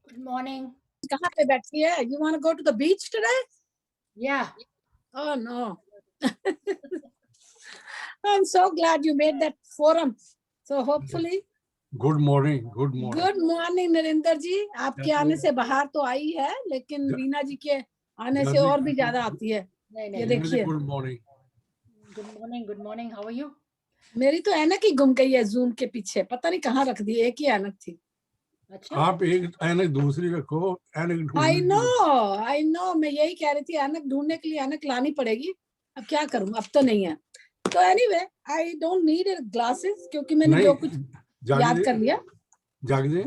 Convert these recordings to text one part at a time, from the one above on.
Good morning. कहाँ पे बैठी है? You want to go to the beach today? Yeah. Oh no. I'm so glad you made that forum. So hopefully. Good morning. Good morning. Good morning Narendra जी. आपके आने से बाहर तो आई है, लेकिन वीना जी के आने से और भी ज्यादा आती है. ये देखिए. Good morning. Good morning. Good morning. How are you? मेरी तो ऐनक ही गुम गई है जूम के पीछे. पता नहीं कहाँ रख दी. एक ही ऐनक थी. अच्छा. आप एक ऐनक दूसरी रखो. ऐनक I know. मैं यही कह रही थी. ऐनक ढूंढने के लिए ऐनक लानी पड़ेगी. अब क्या करूं? अब तो नहीं है. तो anyway, I don't need glasses क्योंकि मैंने जो कुछ याद कर लिया. जागजे.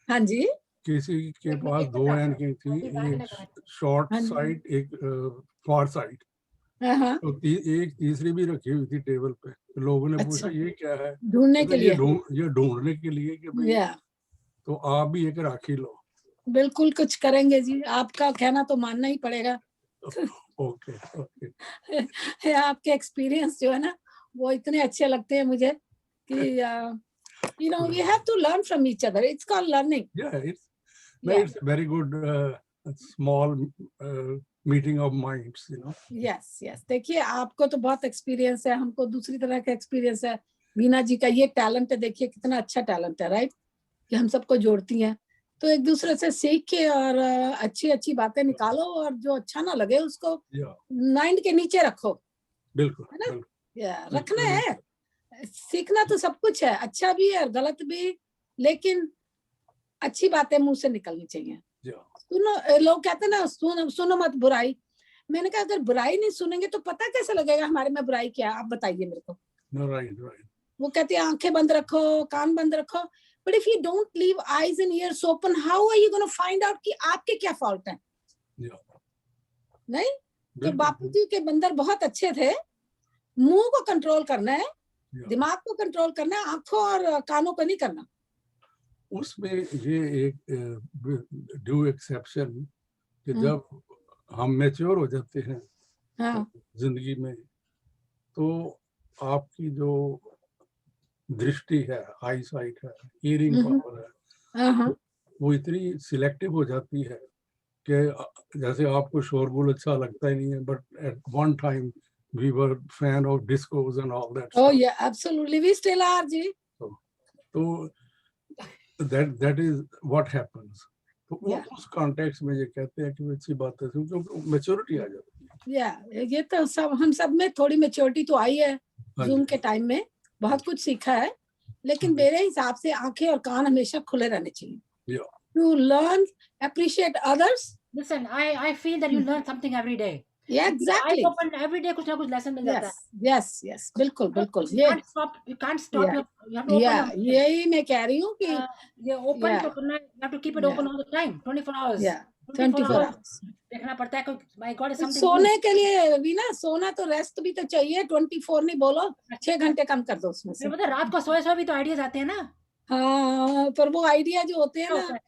हाँ जी. किसी के पास दो ऐनकें थी, एक शॉर्ट साइड, एक फार साइड. तो एक तीसरी भी रखी हुई थी टेबल पे. तो लोगों ने पूछा ये क्या है? ढूंढने के लिए. ये ढूंढने के लिए कि भाई तो आप भी एक राखी लो. बिल्कुल कुछ करेंगे जी. आपका कहना तो मानना ही पड़ेगा. ओके. आपके एक्सपीरियंस जो है ना वो इतने अच्छे लगते हैं मुझे कि you know we have to learn from each other. It's called learning. It's very good small meeting of minds, you know. Yes. देखिए आपको तो बहुत एक्सपीरियंस है, हमको दूसरी तरह का एक्सपीरियंस है. वीना जी का ये टैलेंट है. देखिए कितना अच्छा टैलेंट है, राइट? कि हम सबको जोड़ती हैं. तो एक दूसरे से सीख के और अच्छी बातें निकालो और जो अच्छा ना लगे उसको माइंड के नीचे रखो. बिल्कुल है ना? रखना है. सीखना तो सब कुछ है, अच्छा भी है और गलत भी, लेकिन अच्छी बातें मुंह से निकलनी चाहिए. सुनो, लोग कहते हैं ना सुनो मत बुराई. मैंने कहा अगर बुराई नहीं सुनेंगे तो पता कैसे लगेगा हमारे में बुराई क्या है? आप बताइए मेरे को. Right. वो कहते हैं आंखें बंद रखो, कान बंद रखो. But if you don't leave eyes and ears open, how are you going to find out कि आपके क्या फॉल्ट हैं? नहीं? तो बापू जी के बंदर बहुत अच्छे थे. मुंह को कंट्रोल करना है, दिमाग को कंट्रोल करना है, आंखों और कानों को नहीं करना. उसमें ये एक ड्यू एक्सेप्शन कि जब हम मैच्योर हो जाते हैं जिंदगी में, तो आपकी जो दृष्टि है, आई साइट है, हियरिंग पावर है, वो इतनी सिलेक्टिव हो जाती है कि जैसे आपको शोरगुल अच्छा लगता ही नहीं है, but at one time we were fan of discos and all that stuff. Oh yeah, absolutely, we still are ji. So that is what happens. तो उस कॉन्टेक्स्ट में ये कहते हैं कि अच्छी बात है क्योंकि मैच्योरिटी आ जाती है. ये तो हम सब में थोड़ी मैच्योरिटी तो आई है. जूम के टाइम में बहुत कुछ सीखा है, लेकिन मेरे हिसाब से आंखें और कान हमेशा खुले रहने चाहिए. To learn, appreciate others. Listen, I feel that you learn something every day. Yeah, exactly. I open every day कुछ ना कुछ lesson मिल जाता है. Yes, बिल्कुल. You can't stop. You have to open. यही मैं कह रही हूँ कि ये open तो करना, you have to keep it open all the time, 24 hours. 24 hours. देखना पड़ता है कि my God is something. सोने के लिए भी ना, सोना तो रेस्ट भी तो चाहिए. 24 नहीं बोलो, 6 घंटे कम कर दो उसमें से. मतलब रात को सोए भी तो आइडियाज आते हैं ना. हाँ, पर वो आइडिया जो होते हैं ना,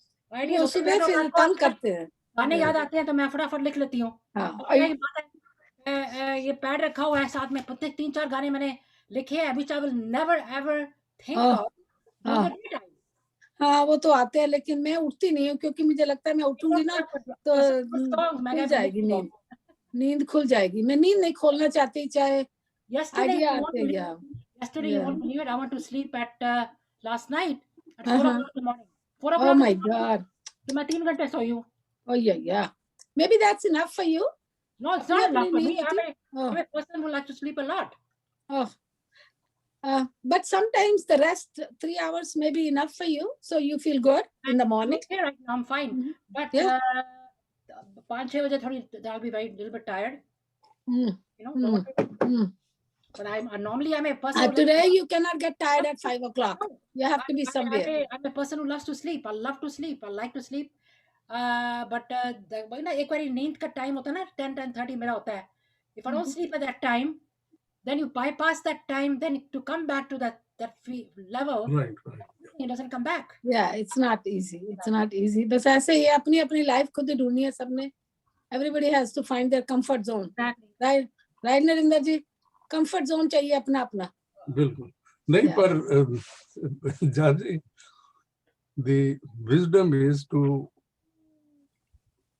वो सुबह फिर कम करते हैं. गाने याद आते हैं तो मैं फटाफट लिख लेती हूँ. ये पैड रखा हुआ है साथ में, 3-4 गाने मैंने लिखे हैं which I will never ever think of. हाँ, वो तो आते हैं, लेकिन मैं उठती नहीं हूँ क्योंकि मुझे लगता है मैं उठूंगी ना तो खुल जाएगी नींद खुल जाएगी. मैं नींद नहीं खोलना चाहती, चाहे आइडिया आते हैं. Yesterday you won't believe it, I want to sleep at last night at 4 o'clock in the morning. 4 o'clock. Oh my God. तो मैं 3 घंटे सोई हूँ. Oh yeah. Maybe that's enough for you. No, it's not enough for me. I'm a person who likes to sleep a lot. But sometimes the rest 3 hours may be enough for you, so you feel good in the morning. Okay, right now I'm fine. But 5-6 बजे थोड़ी, I'll be very little bit tired. You know. But normally I'm a person. Today you cannot get tired at 5 o'clock. You have to be somewhere. I'm a person who loves to sleep. I love to sleep. I like to sleep. But ना एक बारी नींद का time होता है ना, 10-10:30 मेरा होता है. If I don't sleep at that time, then you bypass that time. Then to come back to that level, right. It doesn't come back. Yeah, it's not easy. It's not easy. बस ऐसे ही अपनी life खुद ही ढूंढनी है सबने. Everybody has to find their comfort zone. Exactly. Right, Narendra ji. Comfort zone चाहिए अपना. बिल्कुल नहीं, पर जाजी, the wisdom is to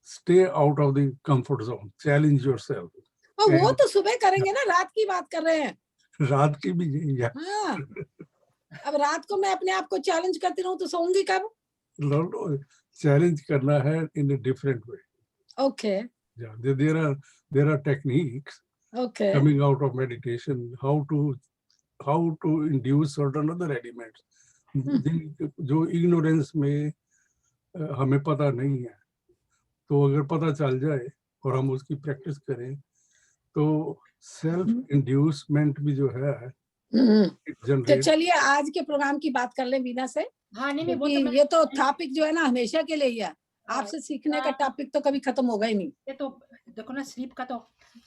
stay out of the comfort zone, challenge yourself. और वो And तो सुबह करेंगे ना, रात की बात कर रहे हैं। रात की भी यही है। हाँ, अब रात को मैं अपने आप को चैलेंज करती रहूं तो सोऊंगी कब? चैलेंज करना है in a different way. Okay, Yeah, there are techniques okay. coming out of meditation, how to induce certain other elements जो ignorance में हमें पता नहीं है। तो अगर पता चल जाए और हम उसकी प्रैक्टिस करें तो सेल्फ इंड्यूसमेंट भी जो है तो जनरेट। चलिए आज के प्रोग्राम की बात कर लें वीना से, हाँ नहीं वो क्योंकि तो ये तो टॉपिक जो है ना हमेशा के लिए ही है। आपसे सीखने का टॉपिक तो कभी खत्म होगा ही नहीं। ये तो देखो ना, स्लीप का तो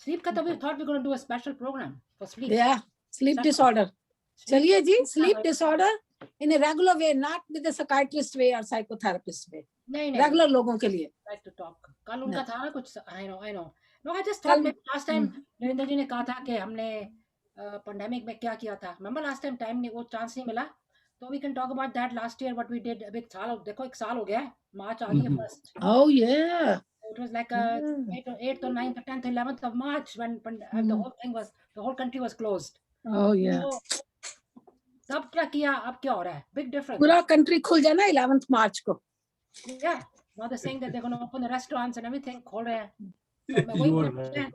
we thought we going to do a special program for sleep. Yeah, sleep Sleep- disorder. sleep- चलिए जी, sleep sleep- disorder in a regular way, not with a psychiatrist way or psychotherapist way. नहीं regular लोगों के लिए। like to talk. कल उनका था ना कुछ, I know. No, I just कल- thought maybe last time Narendra जी ने कहा था कि हमने पेंडेमिक में क्या किया था। Remember last time टाइम नहीं, वो चांस नहीं मिला, तो we can talk about that last year what we did। अब एक साल हो गया है, मार्च आ गई है first. Oh yeah. It was like Yeah. 8th or 9th or 10th 11th of March when the whole country was closed. Oh yeah. तो तब क्या किया, अब क्या हो रहा है, big difference। पूरा कंट्री खुल जाना 11th मार्च को। Yeah, now they're saying that they're going to open the restaurants and everything, खोल रहे हैं। तो मैं वही You are बोल रहा हूँ, right.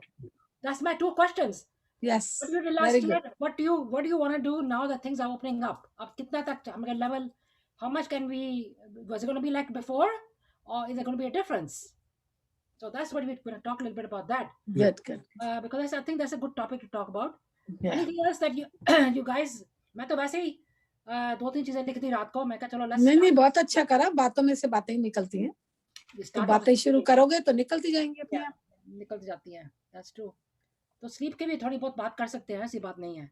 that's my two questions। Yes. What you did Very last good. year, what do you want to do now that things are opening up? अब कितना तक हमारे level, how much can we, was it going to be like before or is there going to be a difference? So that's what we're going to talk a little bit about that, Good. because I think that's a good topic to talk about। Yeah. Anything else that you guys, मैं तो वैसे ही 2-3 चीजें लिख दी रात को, मैं कहा चलो नहीं बहुत अच्छा करा, बातों में से बातें ही निकलती हैं, तो बातें शुरू करोगे तो निकलती जाएंगी अपने आप, निकलती जाती हैं। That's true। तो स्लीप के भी थोड़ी बहुत बात कर सकते हैं, ऐसी बात नहीं है।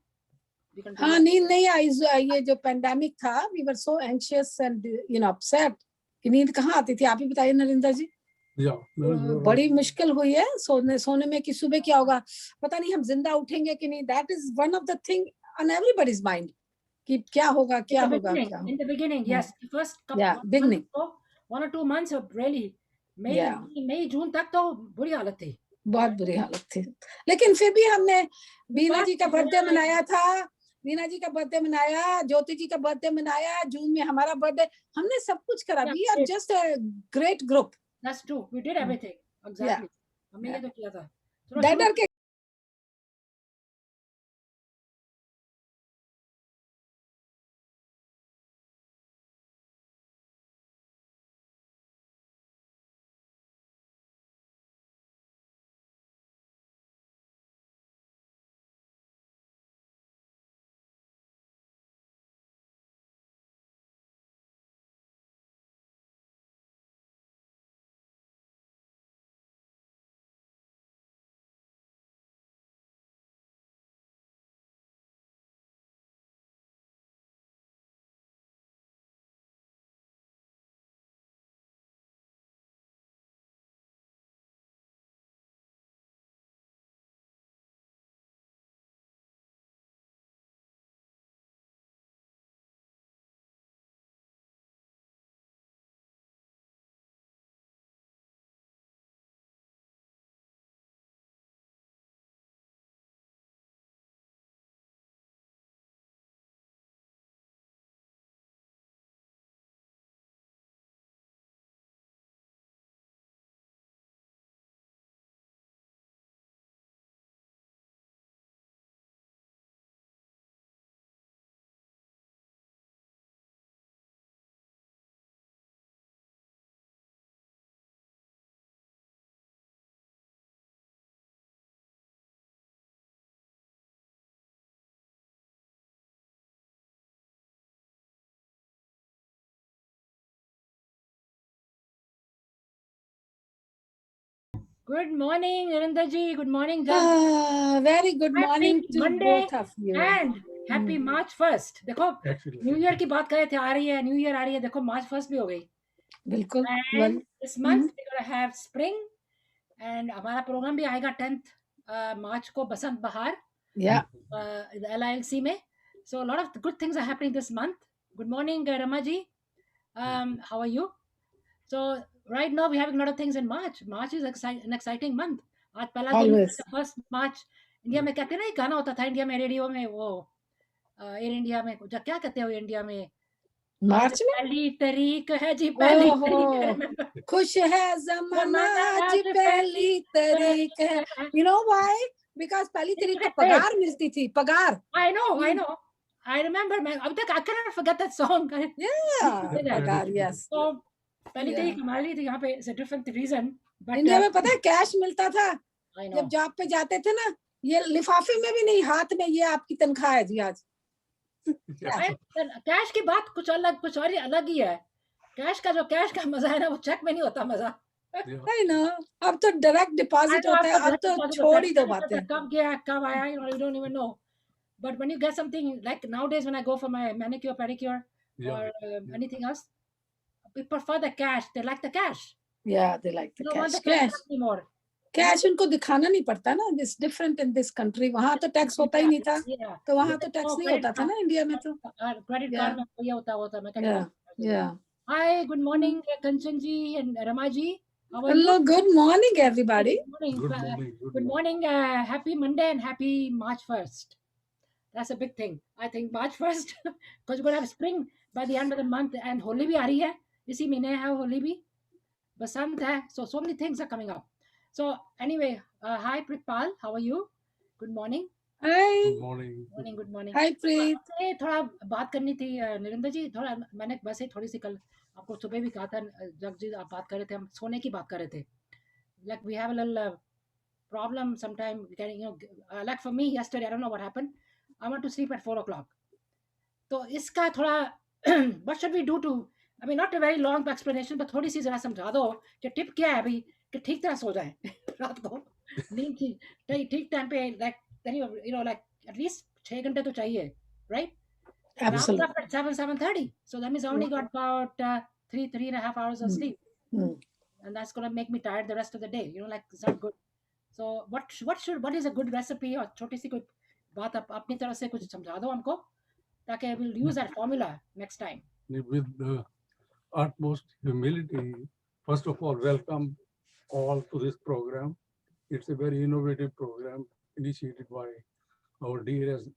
हाँ, नींद नहीं आई, ये जो पेंडेमिक था, we were so anxious and upset कि नींद कहाँ आती थी। आप ही बताइए नरेंद्र जी। बड़ी मुश्किल हुई है सोने में कि सुबह क्या होगा, पता नहीं हम जिंदा उठेंगे कि नहीं। That is one of the thing on everybody's mind कि क्या होगा। In the beginning, yes, first beginning 1 or 2 months really, मई जून तक तो बुरी हालत थी, बहुत बुरी हालत थी। लेकिन फिर भी हमने वीना जी का बर्थडे मनाया था, वीना जी का बर्थडे मनाया, ज्योति जी का बर्थडे मनाया, जून में हमारा बर्थडे, हमने सब कुछ करा। We are just a great group. That's true, we did everything exactly। हमने ये तो किया था। डर के Good morning Narinder ji, good morning very good morning to Monday both of you and happy March 1st। देखो न्यू ईयर की बात कर रहे थे, आ रही है न्यू ईयर, आ रही है, देखो March 1st भी हो गई। बिल्कुल। And this month we're going to have spring and हमारा प्रोग्राम भी आएगा 10th March को, बसंत बहार, LILC में। So a lot of good things are happening this month। Good morning Rama ji, how are you? So right now we're having a lot of things in March. March is an exciting month. आज पहला दिन Always. First March India में कहते हैं ना, एक गाना होता था इंडिया में रेडियो में, वो एयर इंडिया में क्या कहते हो इंडिया में, आज मार्च में पहली तारीख है जी, पहली ओहो, तारीख है, remember? खुश है जमाना आज पहली तारीख है. You know why? Because पहली तारीख को पगार मिलती थी, पगार. I know. I remember, man. अब तक I cannot forget that song. Yeah, पगार, yes. So पहली तारीख हमारे लिए तो यहाँ पे it's a different reason. But India में पता है कैश मिलता था I know. जब जॉब पे जाते थे ना, ये लिफाफे में भी नहीं, हाथ में, ये आपकी तनख्वाह है जी आज. कैश की बात कुछ और अलग ही है. कैश का मजा है ना, वो चेक में नहीं होता मजा. नहीं ना, अब तो डायरेक्ट डिपॉजिट होता है, अब तो छोड़ ही दो बातें. कब गया कब आया, you don't even know. But when you get something like nowadays, when I go for my manicure, pedicure, or anything else, people prefer the cash. They like the cash. Yeah, they like the They don't want cash. the cash anymore. Cash उनको दिखाना नहीं पड़ता ना. It's different in this country. वहाँ तो tax होता ही नहीं था, Yeah. तो वहाँ तो टैक्स नहीं होता था ना इंडिया में तो. Credit Yeah. card में ये होता मैं Yeah, कहता yeah. Hi, good morning, Kanchan ji and Rama ji. How are Hello, you? good morning everybody. Good morning. Happy Monday and happy March 1st. That's a big thing. I think March 1st, because we're going to have spring by the end of the month, and Holi bhi aa rahi hai. इसी महीने है होली भी, बसंत है. So many things are coming up. So anyway, hi Prithpal, how are you? Good morning. Hi. Good morning. Good morning. Hi Preet. आपसे थोड़ा बात करनी थी नरेंद्र जी. थोड़ा मैंने वैसे थोड़ी सी कल आपको सुबह भी कहा था, जग जी आप बात कर रहे थे, हम सोने की बात कर रहे थे. Like we have a little problem sometime getting, like for me yesterday, I don't know what happened. I want to sleep at 4 o'clock. तो इसका थोड़ा what should we do to, I mean not a very long explanation, but थोड़ी सी जरा समझा दो कि tip क्या है अभी कि ठीक तरह सो जाए रात को, नींद ठीक टाइम पे, like then like at least 6 घंटे तो चाहिए, right? Absolutely. Now it's up at 7:30, so that means I only got about 3.5 hours of sleep, and that's gonna make me tired the rest of the day. Like it's not good. So what is a good recipe, और छोटी सी कोई बात आप अपनी तरफ से कुछ समझा दो हमको, ताकि we'll use that formula next time. With the utmost humility, first of all, welcome all to this program. It's a very innovative program initiated by our dearest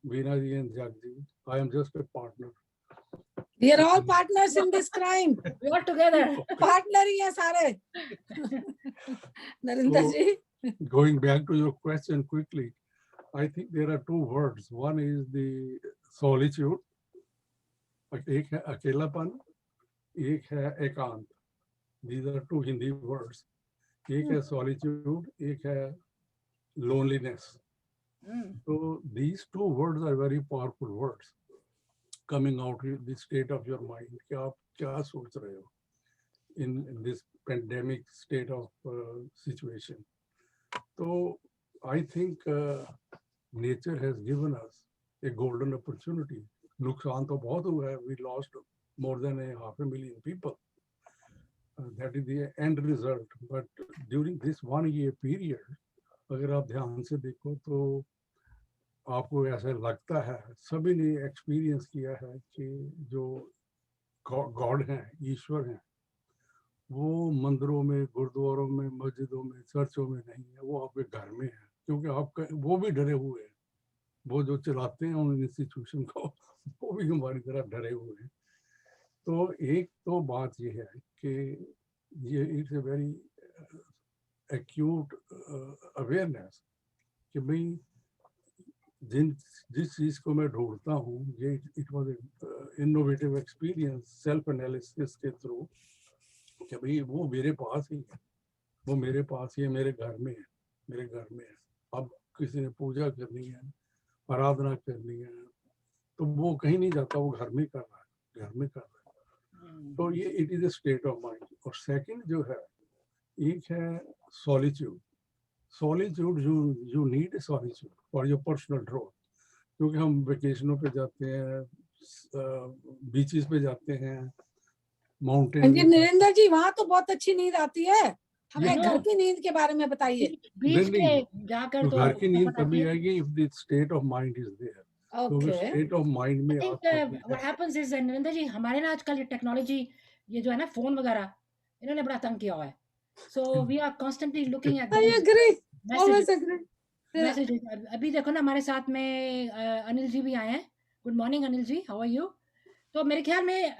Veena ji and Jagji. I am just a partner. We are all partners in this crime. We all together. Partner ही हैं सारे. नरेंद्र जी. Going back to your question quickly, I think there are two words. One is the solitude. एक है अकेलापन, एक है एकांत. These are two Hindi words. एक है solitude, एक है loneliness. So these two words are very powerful words coming out in the state of your mind. कि आप क्या सोच रहे हो in this pandemic state of situation. So I think nature has given us a golden opportunity. नुकसान तो बहुत हुआ है. We lost more than 500,000 people. That is the end result. But during this 1 year period, अगर आप ध्यान से देखो तो आपको ऐसा लगता है, सभी ने एक्सपीरियंस किया है कि जो गॉड हैं, ईश्वर हैं, वो मंदिरों में, गुरुद्वारों में, मस्जिदों में, चर्चों में नहीं है, वो आपके घर में है. क्योंकि आपका वो भी डरे हुए हैं, वो जो चलाते हैं उन इंस्टीट्यूशन को, वो भी हमारी तरह डरे हुए हैं. तो एक तो बात ये है कि ये it's a very acute awareness कि भाई जिस चीज़ को मैं ढूंढता हूँ, ये it was innovative experience self analysis के थ्रू कि भाई वो मेरे पास ही है, वो मेरे पास ही है, मेरे घर में है, मेरे घर में है. अब किसी ने पूजा करनी है, आराधना करनी है, तो वो कहीं नहीं जाता, वो घर में कर रहा है, घर में कर रहा है. तो ये it is a state of mind. और सेकंड जो है, एक है solitude. Solitude you need solitude for your personal growth. क्योंकि हम वेकेशनों पे जाते हैं, बीचेस पे जाते हैं, माउंटेन. नरेंद्र जी वहाँ तो बहुत अच्छी नींद आती है. हमें घर की नींद के बारे में बताइए. बीच पे जाकर तो घर की नींद तभी आएगी if the state of mind is there. Okay. State of mind में I think what happens is Narendra ji, हमारे ना आजकल ये टेक्नोलॉजी, ये जो है ना फोन वगैरह, इन्होंने बड़ा तंग किया हुआ है. So we are constantly looking at I those agree. messages. Always agree. Yeah. Message. अभी देखो ना हमारे साथ में अनिल जी भी आए हैं. Good morning Anil ji, how are you? तो मेरे ख्याल में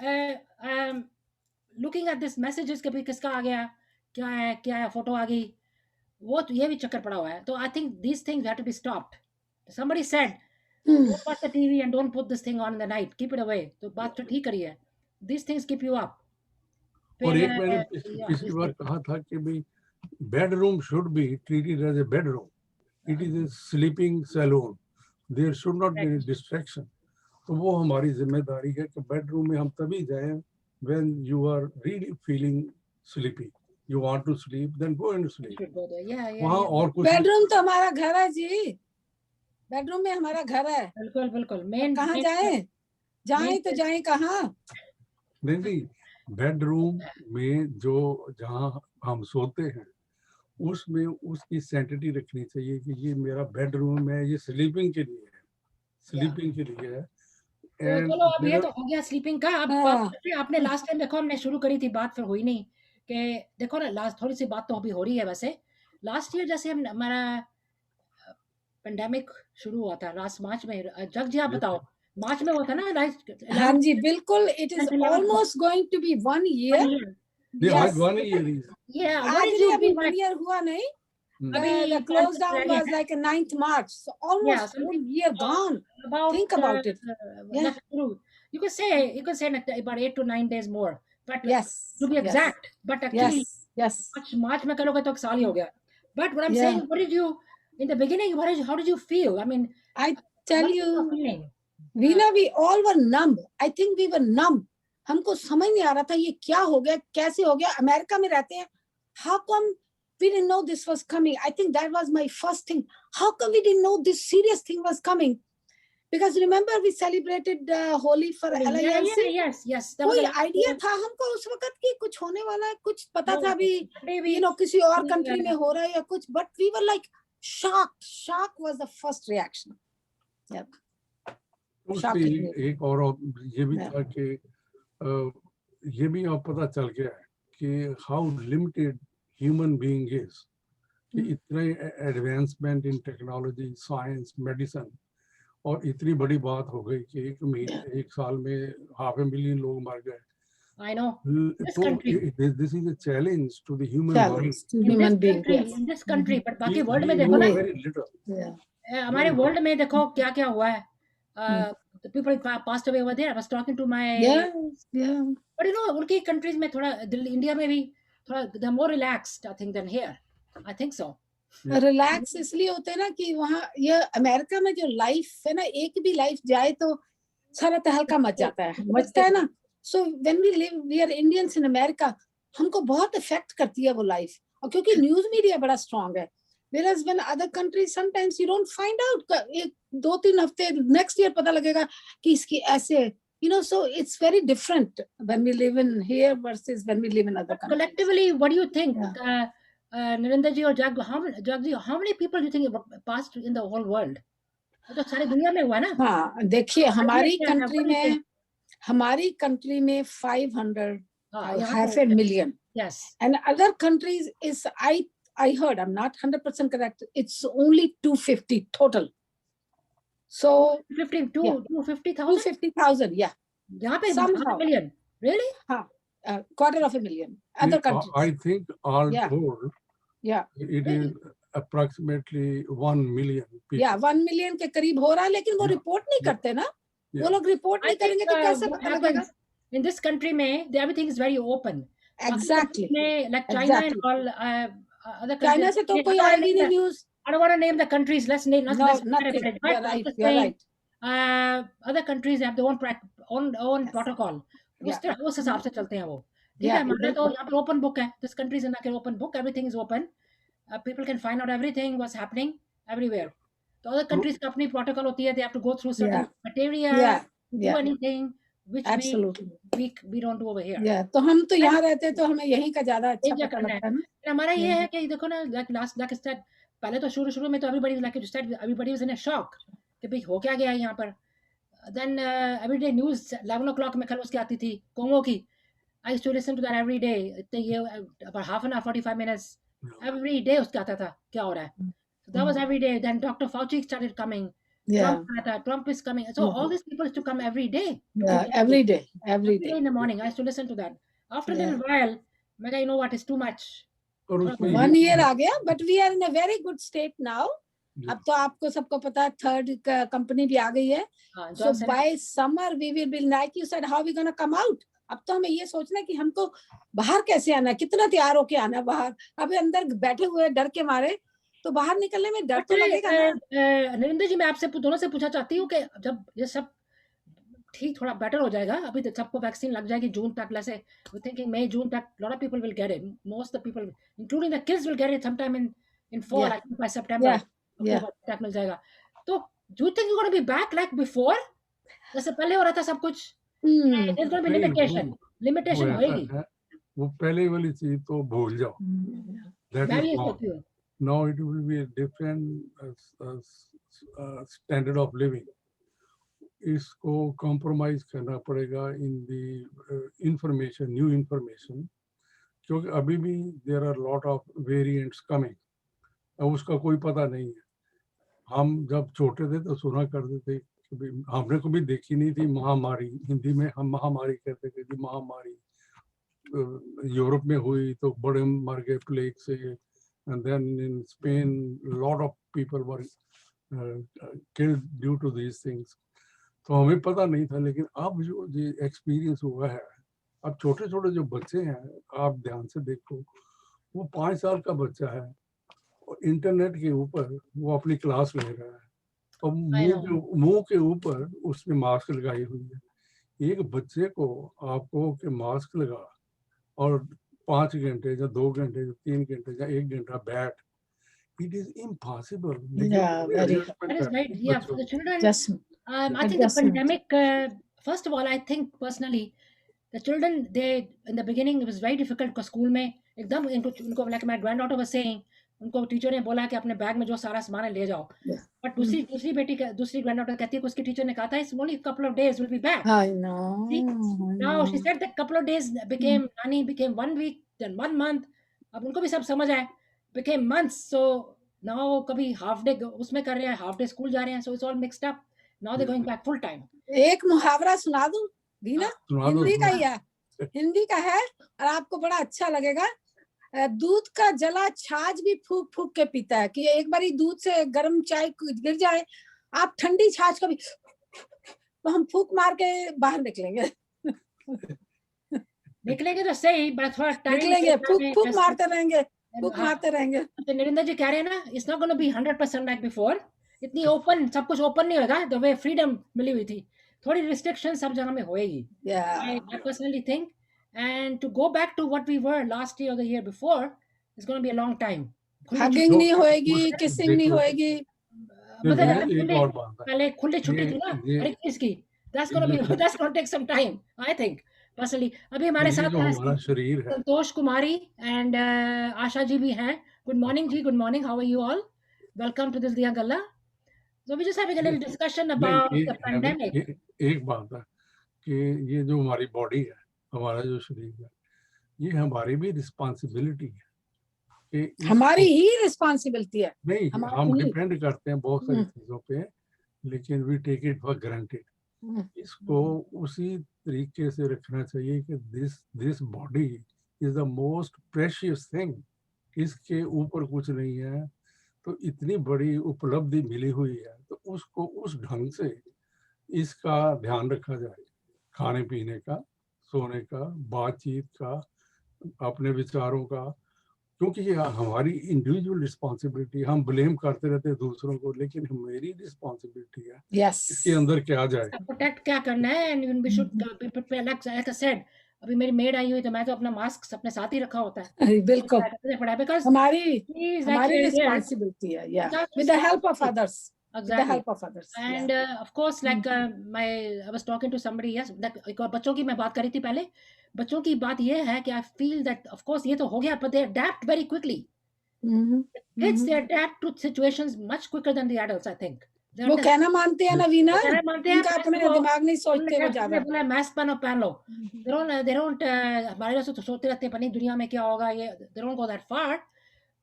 लुकिंग एट दिस मैसेजेस के भी किसका आ गया, क्या है, फोटो आ गई, वो तो ये भी चक्कर पड़ा हुआ है. तो I think these things have to be stopped. Somebody said don't watch the TV and don't put this thing on in the night, keep it away. तो बात तो ठीक करी है. These things keep you up. और एक मैंने पिछली बार कहा था कि भाई bedroom should be treated as a bedroom. It is a sleeping saloon. There should not be distraction. तो वो हमारी जिम्मेदारी है कि बेडरूम में हम तभी जाएं when you are really feeling sleepy. You want to sleep, then go and sleep. वहाँ और कुछ. बेडरूम तो हमारा घर है जी. बेडरूम में हमारा घर है. बिल्कुल बिल्कुल. मेन कहाँ जाए, जाए तो जाए कहाँ? नहीं, बेडरूम में जो जहाँ हम सोते हैं उसमें उसकी सैंटिटी रखनी चाहिए कि ये मेरा बेडरूम है, ये स्लीपिंग के लिए है, स्लीपिंग के लिए है. तो चलो अब ये तो हो गया स्लीपिंग का. अब आपने लास्ट टाइम देखो हमने शुरू करी थी बात, फिर हुई नहीं. कि देखो ना लास्ट थोड़ी सी बात तो अभी हो रही है. वैसे लास्ट ईयर जैसे हमारा पेंडेमिक शुरू हुआ था लास्ट मार्च में. जग जी आप बताओ, मार्च में हुआ था ना? हाँ जी बिल्कुल. It is almost going to be 1 year. Yes. 1 year is. Yeah. अभी 1 year हुआ नहीं. The close down was like a 9th March. So almost 1 year gone. Think about it. That's true. You could say about 8 to 9 days more. But yes, to be exact. But actually, yes. March में करोगे तो एक साल ही हो गया. But what I'm saying, what did you in the beginning? How did you feel? I mean, I tell you, Veena, we all were numb. I think we were numb. हमको समझ नहीं आ रहा था ये क्या हो गया, कैसे हो गया. अमेरिका में रहते हैं. How come we didn't know this was coming? I think that was my first thing. How come we didn't know this serious thing was coming? Because remember we celebrated Holi for LILC. Yes. कोई idea था हमको उस वक्त कि कुछ होने वाला है? कुछ पता था अभी किसी और कंट्री में हो रहा है या कुछ. But we were like shocked. Shock was the first reaction. Yeah. एक और ये भी था कि ये भी अब पता चल गया है कि how limited human being is. कि इतने advancement in technology, science, medicine, और इतनी बड़ी बात हो गई कि एक साल में 500,000 लोग मर गए. I know. This is a challenge to the human mind. In this country, but बाकी वर्ल्ड में देखो ना, हमारे वर्ल्ड में देखो क्या क्या हुआ है. The people passed away over there. I was talking to my but उनकी कंट्रीज में थोड़ा, इंडिया में भी थोड़ा they're more relaxed I think than here. I think so. Relax इसलिए होते हैं ना कि वहाँ ये अमेरिका में जो लाइफ है ना, एक भी लाइफ जाए तो सारा तहलका मच जाता है, मचता है ना. So when we live, we are Indians in America, हमको बहुत इफेक्ट करती है वो लाइफ. और क्योंकि न्यूज मीडिया बड़ा स्ट्रांग है. Whereas when other countries sometimes you don't find out. 2-3 हफ्ते next year पता लगेगा कि इसकी ऐसे. So it's very different when we live in here versus when we live in other countries. Collectively, what do you think? Narinder ji or Jag ji, how many people do you think passed in the whole world? तो सारी दुनिया में हुआ ना. हाँ देखिए हमारी country में 500 half a million. Yes. And other countries is I heard, I'm not 100% correct, it's only 250 total. So 250,000, yeah. यहाँ पे somehow million, really? हाँ, $250,000. Other countries, I think all told, it is approximately 1 million people. Yeah, 1 million के करीब हो रहा है, लेकिन वो रिपोर्ट नहीं करते ना. वो लोग रिपोर्ट नहीं करेंगे तो कैसे पता लगेगा? In this country में everything is very open. Exactly. Like China and all other countries. China से तो कोई आएगी नहीं news. I don't want to name the countries. Let's name. Nothing. You're right. Other countries have their own protocol. उस हिसाब से चलते हैं वो. ठीक है, हमारे तो यहाँ पे open book है. This country is like an open book. Everything is open. People can find out everything what's happening everywhere. तो other countries का अपनी protocol होती है. They have to go through certain criteria. Do anything which we don't do over here. तो हम तो यहाँ रहते हैं तो हमें यहीं का ज्यादा अच्छा पता लगता है ना. हमारा ये है कि देखो ना, like I said, पहले तो शुरू में तो everybody was in a shock कि भाई हो क्या गया यहाँ पर. Then everyday news 11 o'clock में कल उसकी आती थी कोंगो की. I used to listen to that every day. About half an hour, 45 minutes. Every day उसका आता था क्या हो रहा है. So that was every day. Then Dr. Fauci started coming. Yeah. Trump is coming. So all these people used to come every day. Yeah, every day. Every day in the morning. I used to listen to that. After then a while, मैं कहा, you know what, it's too much. और उसमें 1 year आ गया, but we are in a very good state now. अब तो आपको सबको पता है थर्ड कंपनी भी आ गई है. So by summer we will be, like you said, how we gonna come out. अब तो हमें ये सोचना है कि हमको बाहर कैसे आना है, कितना तैयार होके आना है बाहर. अभी अंदर बैठे हुए डर के मारे, तो बाहर निकलने में डर तो लगेगा ना. नरेंद्र जी, मैं आपसे दोनों से पूछना चाहती हूँ कि जब ये सब ठीक थोड़ा बेटर हो जाएगा, अभी तो सबको वैक्सीन लग जाएगी जून तक. वैसे वी थिंकिंग मई जून तक lot of people will get it. Most of the people, including the kids, will get it sometime in fall. I think by September. तक मिल जाएगा. तो do you think you're going to be back like before? जैसे पहले हो रहा था सब कुछ. There's going to be limitation होएगी. वो पहले वाली चीज तो भूल जाओ. That is gone. Now it will be a different standard of living. इसको compromise करना पड़ेगा in the information, new information, क्योंकि अभी भी there are lot of variants coming. अब उसका कोई पता नहीं है. हम जब छोटे थे तो सुना करते थे, हमने कभी देखी नहीं थी महामारी. हिंदी में हम महामारी कहते थे कि महामारी यूरोप में हुई तो बड़े मर गए प्लेग से. And then in Spain, a lot of people were killed due to these things. तो हमें पता नहीं था. लेकिन अब जो एक्सपीरियंस हुआ है, अब छोटे छोटे जो बच्चे हैं, आप ध्यान से देखो, वो 5 साल का बच्चा है, इंटरनेट के ऊपर वो अपनी क्लास ले रहा है और मुंह के ऊपर उसने मास्क लगाई हुई है. एक बच्चे को आपको कि मास्क लगा और 5 घंटे या 2 घंटे या 3 घंटे या 1 घंटा बैठ, it is impossible. Yeah, that is right. Yeah, for the children, I think the pandemic, first of all, I think personally, the children, they in the beginning it was very difficult because school में एकदम उनको like my granddaughter was saying, उनको teacher ने बोला कि अपने bag में जो सारा सामान है ले जाओ. But दूसरी granddaughter कहती है कि उसकी टीचर ने कहा था it's only a couple of days, we'll be back. I know. See? Now she said that couple of days became 1 week, then 1 month. अब उनको भी सब समझ आए, became months. So now कभी half day उसमें कर रहे हैं, half day school जा रहे हैं. So it's all mixed up. Now they're going back full time. एक मुहावरा सुना दूं दीना, हिंदी का ही है, हिंदी का है और आपको बड़ा अच्छा लगेगा. दूध का जला छाछ भी फूक फूक के पीता है. कि एक बारी दूध से गर्म चाय गिर जाए, आप ठंडी छाछ को भी तो हम फूक मार के बाहर निकलेंगे. निकलेंगे तो सही, बट थोड़ा टाइम निकलेंगे, फूक मारते रहेंगे, फूक मारते रहेंगे. तो नरेंद्र जी कह रहे हैं ना, it's not going to be 100% like before. इतनी ओपन, सब कुछ ओपन नहीं होगा. The way freedom मिली हुई थी, थोड़ी restriction सब जगह में होएगी. I personally think, and to go back to what we were last year or the year before is going to be a long time. Hugging नहीं होएगी, kissing नहीं होएगी. पहले खुली छुट्टी थी ना हर एक चीज की. That's going to take some time, I think personally. अभी हमारे साथ संतोष कुमारी and आशा जी भी हैं. Good morning ji, good morning. How are you all? Welcome to this Diya Galla. So we just having a little discussion about the pandemic. एक बात है कि ये जो हमारी बॉडी है, हमारा जो शरीर है, ये हमारी भी रिस्पांसिबिलिटी है. हमारी ही रिस्पांसिबिलिटी है. नहीं, हम डिपेंड करते हैं बहुत सारी चीजों पे, लेकिन we take it for granted. इसको उसी तरीके से रखना चाहिए कि this body is the most precious thing. इसके ऊपर कुछ नहीं है. तो इतनी बड़ी उपलब्धि मिली हुई है, तो उसको उस ढंग से इसका ध्यान रखा जाए. खाने पीने का, सोने का, बातचीत का, अपने विचारों का, क्योंकि ये हमारी इंडिविजुअल रिस्पॉन्सिबिलिटी. हम ब्लेम करते रहते हैं दूसरों को, लेकिन मेरी रिस्पॉन्सिबिलिटी है. इसके अंदर क्या जाए, प्रोटेक्ट क्या करना है. And we should prepare. Like I said, अभी मेरी मेड आई हुई तो मैं तो अपना मास्क अपने साथ ही रखा होता है. बिल्कुल, बिकॉज़ हमारी रिस्पॉन्सिबिलिटी है. या with the help of others. Exactly. With the help of others. And of course, like I was talking to somebody, yes, like बच्चों की मैं बात कर रही थी पहले. बच्चों की बात ये है कि I feel that of course ये तो हो गया, but they adapt very quickly. Kids, they adapt to situations much quicker than the adults, I think. They वो understand. कहना मानते हैं ना वीना, कहना मानते हैं, उनका अपने वो- दिमाग नहीं सोचते वो ज्यादा। बोला मास्क पहन लो, they don't हमारे जैसे तो सोचते रहते हैं पता नहीं दुनिया में क्या होगा, ये they don't go that far,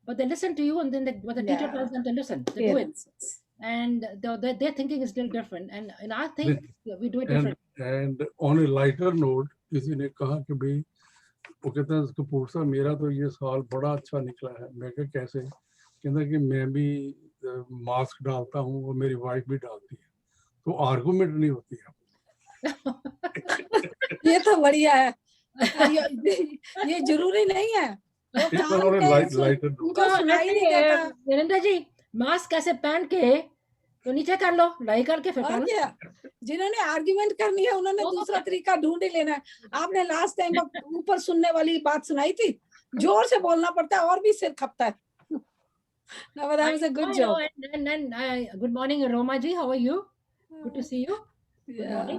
but they listen to you, and then what the teacher Yeah. tells them to listen, they do it, Parents. and their thinking is still different, and I think we do it different. And on a lighter note, किसी ने कहा कि भाई वो कहता है कपूर साहब मेरा तो ये साल बड़ा अच्छा निकला है। मैं कहा कैसे? कहता कि मैं भी मास्क डालता हूँ और मेरी वाइफ भी डालती है, तो आर्गुमेंट नहीं होती है। ये तो बढ़िया है। ये जरूरी नहीं है, वो इस पर काम उन्होंने पे लाइटर उनको सुनाई नहीं देता। वीरेंद्र जी मास्क ऐसे पहन के तो नीचे कर लो, लाई करके फिर और पहनो। क्या, जिन्होंने आर्ग्यूमेंट करनी है उन्होंने दूसरा तरीका ढूंढ ही लेना है। आपने लास्ट टाइम ऊपर सुनने वाली बात सुनाई थी, जोर से बोलना पड़ता है और भी सिर खपता है। No, but that was a good joke. And good morning Roma ji, how are you? Good to see you. Good morning.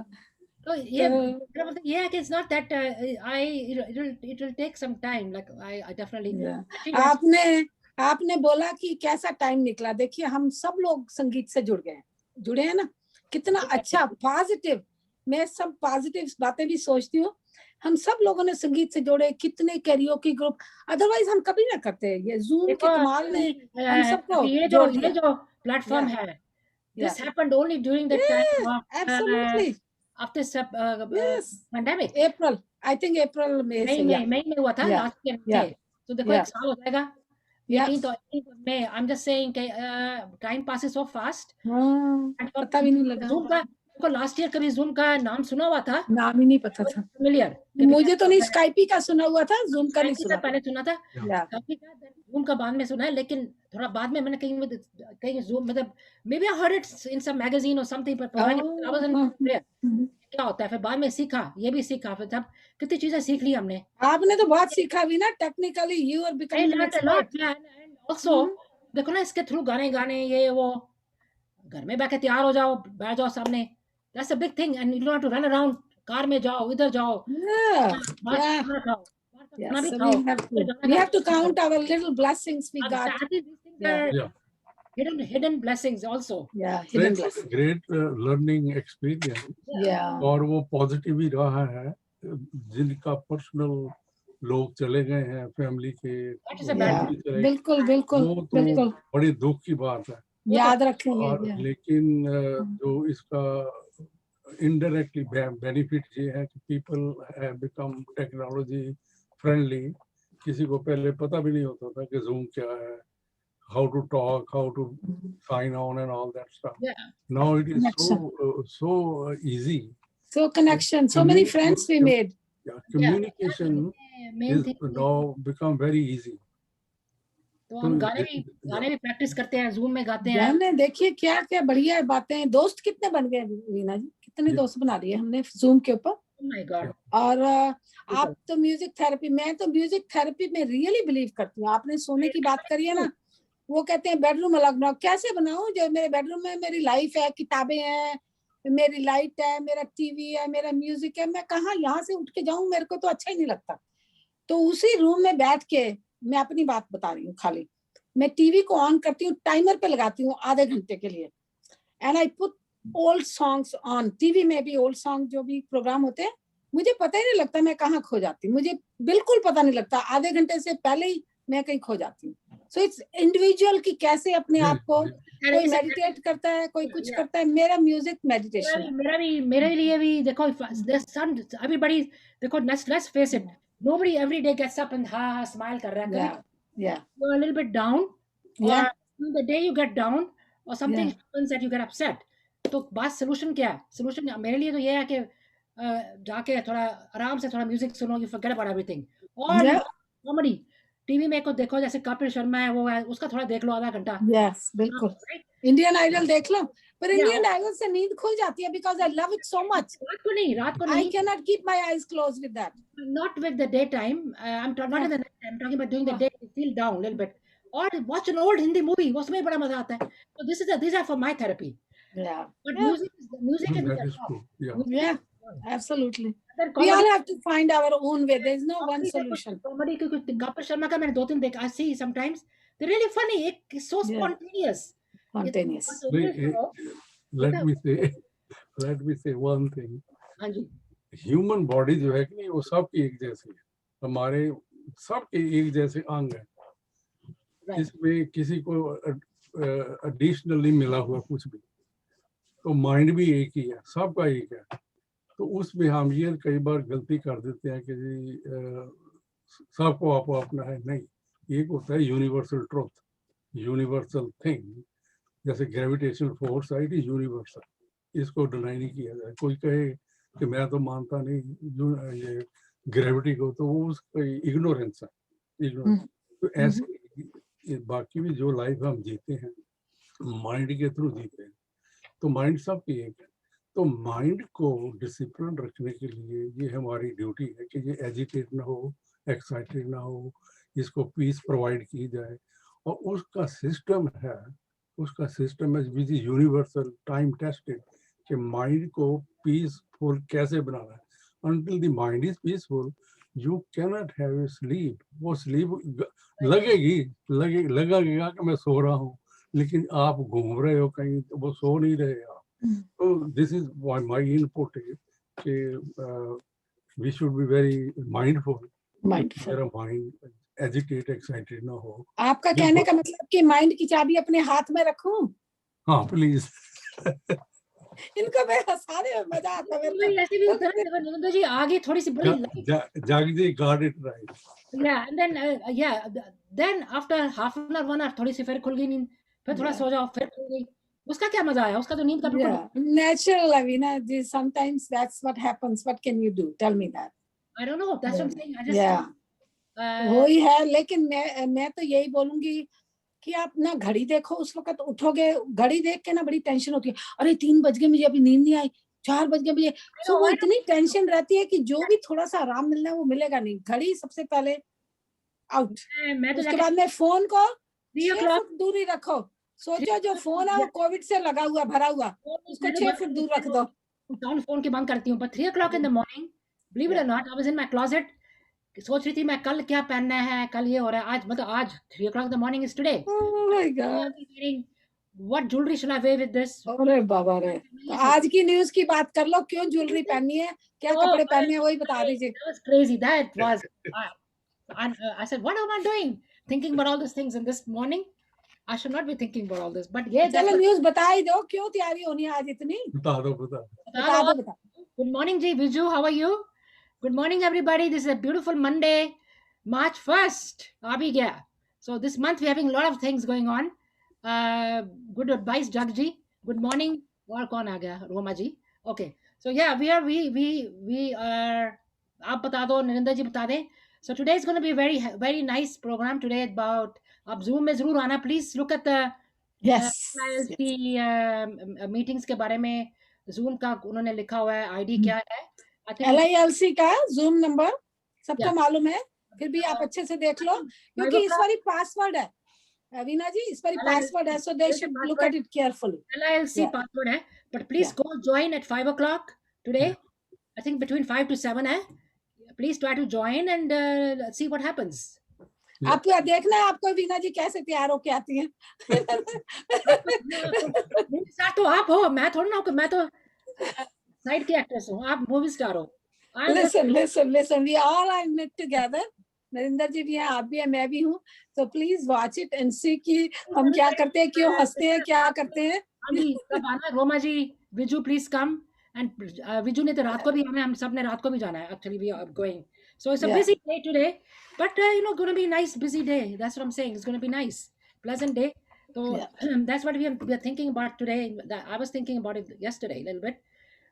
So yeah, yeah, it's not that it will take some time. Like I definitely. Yeah. Actually, आपने बोला कि कैसा time निकला। देखिए हम सब लोग संगीत से जुड़े हैं ना, कितना अच्छा पॉजिटिव। मैं सब पॉजिटिव बातें भी सोचती हूँ। हम सब लोगों ने संगीत से जुड़े, कितने कैरियोकी ग्रुप, अदरवाइज हम कभी ना करते। ये जूम के कमाल ने हम सबको ये जो प्लेटफॉर्म है, this happened only during the time of absolutely of this yes pandemic. April, I think April में से मई में हुआ था लास्ट ईयर में। तो देखो एक साल हो जाएगा 18th में। I'm just saying time passes so fast, पता भी नहीं लगा। जूम का देखो लास्ट ईयर कभी जूम का नाम सुना हुआ था? नाम ही नहीं पता था। फेमिलियर मुझे तो नहीं, स्काइपी का सुना हुआ था, जूम का नहीं सुना। पहले सुना था, स्काइपी का जूम का बाद में सुना है, लेकिन थोड़ा बाद में मैंने कहीं जूम मतलब maybe I heard it in some magazine or something, but I wasn't clear क्या होता है। फिर बाद में सीखा, ये भी सीखा, फिर तब कितनी चीजें सीख ली हमने। आपने तो बहुत सीखा भी ना, technically you are becoming an expert. Also देखो ना इसके थ्रू गाने ये वो, घर में बैठ तैयार हो जाओ, बैठ जाओ सामने, that's a big thing, and you don't have to run around, car में जाओ, इधर जाओ, Yes, so we have to count our little blessings we got. Hidden blessings also. Yeah, hidden blessings. Great learning experience. Yeah. और वो positive ही रहा है। जिनका personal लोग चले गए हैं फैमिली के, बिल्कुल बिल्कुल बिल्कुल बड़ी दुख की बात है, याद रखेंगे। लेकिन जो इसका इनडायरेक्टली बेनिफिट ये है कि people have become technology friendly. किसी को पहले पता भी नहीं होता था कि जूम क्या है, how to talk, how to sign on and all that stuff. Now it is so easy. So connection, so many friends we made. Communication is now become very easy. तो हम गाने भी प्रैक्टिस करते हैं, zoom में गाते हैं। हमने देखिए क्या क्या बढ़िया बातें, दोस्त कितने बन गए वीना जी, कितने दोस्त बना लिए हमने जूम के ऊपर। और आप तो म्यूजिक थेरेपी, मैं तो म्यूजिक थेरेपी में रियली बिलीव करती हूँ। आपने सोने की बात करी है ना, वो कहते हैं बेडरूम अलग बनाओ। कैसे बनाऊं? जो मेरे बेडरूम में मेरी लाइफ है, किताबें हैं, मेरी लाइट है, मेरा टीवी है, मेरा म्यूजिक है, मैं कहाँ यहाँ से उठ के जाऊं? मेरे को तो अच्छा ही नहीं लगता। तो उसी रूम में बैठ के मैं अपनी बात बता रही हूँ, खाली मैं टीवी को ऑन करती हूँ, टाइमर पे लगाती हूँ आधे घंटे के लिए, and I put old songs on. TV में भी ओल्ड सॉन्ग जो भी प्रोग्राम होते हैं, मुझे पता ही नहीं लगता मैं कहाँ खो जाती हूँ, मुझे बिल्कुल पता नहीं लगता। आधे घंटे से पहले ही मैं कहीं खो जाती हूँ। सो इट्स इंडिविजुअल की कैसे अपने आप को, कोई मेडिटेट करता है, कोई कुछ करता है। मेरा म्यूजिक मेडिटेशन। मेरे लिए भी देखो, एवरीबॉडी देखो, let's face it, nobody every day gets up and smile कर रहा है। You're a little bit down, or the day you get down or something happens that you get upset, तो बात सोल्यूशन क्या है? सोल्यूशन मेरे लिए तो ये है कि जाके थोड़ा आराम से थोड़ा म्यूजिक सुनो, you forget about everything। और कॉमेडी टीवी में को देखो, जैसे कपिल शर्मा है, वो है, उसका थोड़ा देख लो आधा घंटा। यस बिल्कुल। इंडियन आइडल देख लो, पर इंडियन आइडल से नींद खुल जाती है, because I love it so much। रात को नहीं I cannot keep my eyes closed with that। Not with the daytime, I'm not in the night, I'm talking about during the day, you feel down a little bit, or watch an old Hindi movie, उसमें बड़ा मजा आता है। So these are for my therapy। But music is yeah, absolutely। We all have to find our own way, there is no one solution। Comedy Kapil Sharma का मैंने 2-3 देखा, I see sometimes they're really funny, it's so spontaneous, Spontaneous. let me say one thing. हाँ जी, human body जो है कि नहीं वो सबकी एक जैसी है, हमारे सबके एक जैसे अंग है, right. इसमें किसी को एडिशनली मिला हुआ कुछ भी, तो माइंड भी एक ही है, सबका एक है। तो उसमें हम ये कई बार गलती कर देते हैं कि जी सबको आपको अपना है, नहीं, एक होता है यूनिवर्सल ट्रुथ, यूनिवर्सल थिंग, जैसे ग्रेविटेशनल फोर्स है, इट इज यूनिवर्सल, इसको डिनाई नहीं किया जाए। कोई कहे कि मैं तो मानता नहीं ये ग्रेविटी को, तो वो उसका इग्नोरेंस है, इग्नोरेंस। तो ऐसे बाकी भी जो लाइफ हम जीते हैं माइंड के थ्रू जीते हैं, तो माइंड सबकी एक है। तो माइंड को डिसिप्लिन रखने के लिए ये हमारी ड्यूटी है कि ये एजिटेट ना हो, एक्साइटेड ना हो, इसको पीस प्रोवाइड की जाए। और उसका सिस्टम है which is universal, time tested, कि माइंड को पीसफुल कैसे बनाना है। Until the mind is peaceful you cannot have a sleep. वो स्लीप लगेगा कि मैं सो रहा हूँ, लेकिन आप घूम रहे हो कहीं, तो वो सो नहीं रहे आप। तो दिस इज माय इनपुट है कि we should be very mindful, मेरा माइंड एजिटेट एक्साइटेड ना हो। आपका कहने का मतलब कि माइंड की चाबी अपने हाथ में रखूं? हाँ प्लीज। इनको मैं हंसा रही हूं, मजा आता है मेरे ऐसे भी होता है ना निवेदिता जी, आगे थोड़ी सी बड़ी जागजी got it right. Yeah, and then after half an hour 1 hour थोड़ी सी फिर खुल गई नींद, फिर थोड़ा सो जाओ, फिर खुल गई। उसका क्या मजा आया? उसका तो नींद का बिल्कुल natural, Lavina. Sometimes that's what happens. What can you do? Tell me that. I don't know. That's what I'm saying. I just वही है, लेकिन मैं तो यही बोलूंगी कि आप ना घड़ी देखो, उस वक्त उठोगे, घड़ी देख के ना बड़ी टेंशन होती है, अरे 3 बज गए, मुझे अभी नींद नहीं आई, 4 बज गए मुझे। सो वो इतनी टेंशन रहती है कि जो भी थोड़ा सा आराम मिलना है वो मिलेगा नहीं। घड़ी सबसे पहले आउट। उसके बाद में फोन को 6 फुट दूरी रखो। सोचो जो फोन है वो कोविड से लगा हुआ, भरा हुआ, उसको 6 फुट दूर रख दो। फोन की बंद करती हूँ, but 3 o'clock in the morning, believe it or not, I was in my closet, सोच रही थी मैं कल क्या पहनना है, कल ये हो रहा है, आज मतलब आज 3 o'clock in the morning is today. Oh my God. What jewelry should I wear with this? अरे बाबा रे, तो आज की न्यूज़ की बात कर लो, क्यों ज्वेलरी पहननी है, क्या कपड़े पहनने हैं, वही बता दीजिए। That was crazy. That was I said, what am I doing? Thinking about all these things in this morning. I should not be thinking about all this. But yeah, चलो न्यूज़ बता ही दो, क्यों तैयारी होनी है आज इतनी? बता दो। Good morning, Ji Viju. How are you? Good morning, everybody. This is a beautiful Monday, March 1st. Abhi So this month we're having a lot of things going on. Good advice, Jagji. Good morning. और कौन आ गया? Roma ji. Okay. So yeah, we are. आप बता दो, नरेंद्र जी बता दें. So today is going to be a very nice program today about. आप Zoom में जरूर आना. Please look at the LILC meetings के बारे में. Zoom का उन्होंने लिखा हुआ है, ID क्या है? LILC का Zoom नंबर सबको मालूम है, फिर भी आप अच्छे से देख लो, क्योंकि इस बारी पासवर्ड है, वीना जी, इस बारी पासवर्ड है, so they should look at it carefully. LILC password है, but please go join at 5 o'clock today. I think between 5 to 7 है. Please try to join and see what happens. आपको देखना है आपको वीना जी कैसे तैयार होके आती हैं। तो आप हो, मैं थोड़ा ना, मैं तो साइड की एक्ट्रेस हूँ, आप मूवी स्टार हो. Listen, we all are in it together. Narendra ji भी हैं, आप भी हैं, मैं भी हूँ, so please watch it and see कि हम क्या करते हैं, क्यों हंसते हैं, क्या करते हैं. तब आना, Roma ji, Viju please come, and Viju ने तो रात को भी, हम सब ने रात को भी जाना है. Actually we are going, so it's a busy day today, but going to be nice busy day. That's what I'm saying. It's going to be nice, pleasant day. So that's what we are thinking about today. I was thinking about it yesterday a little bit,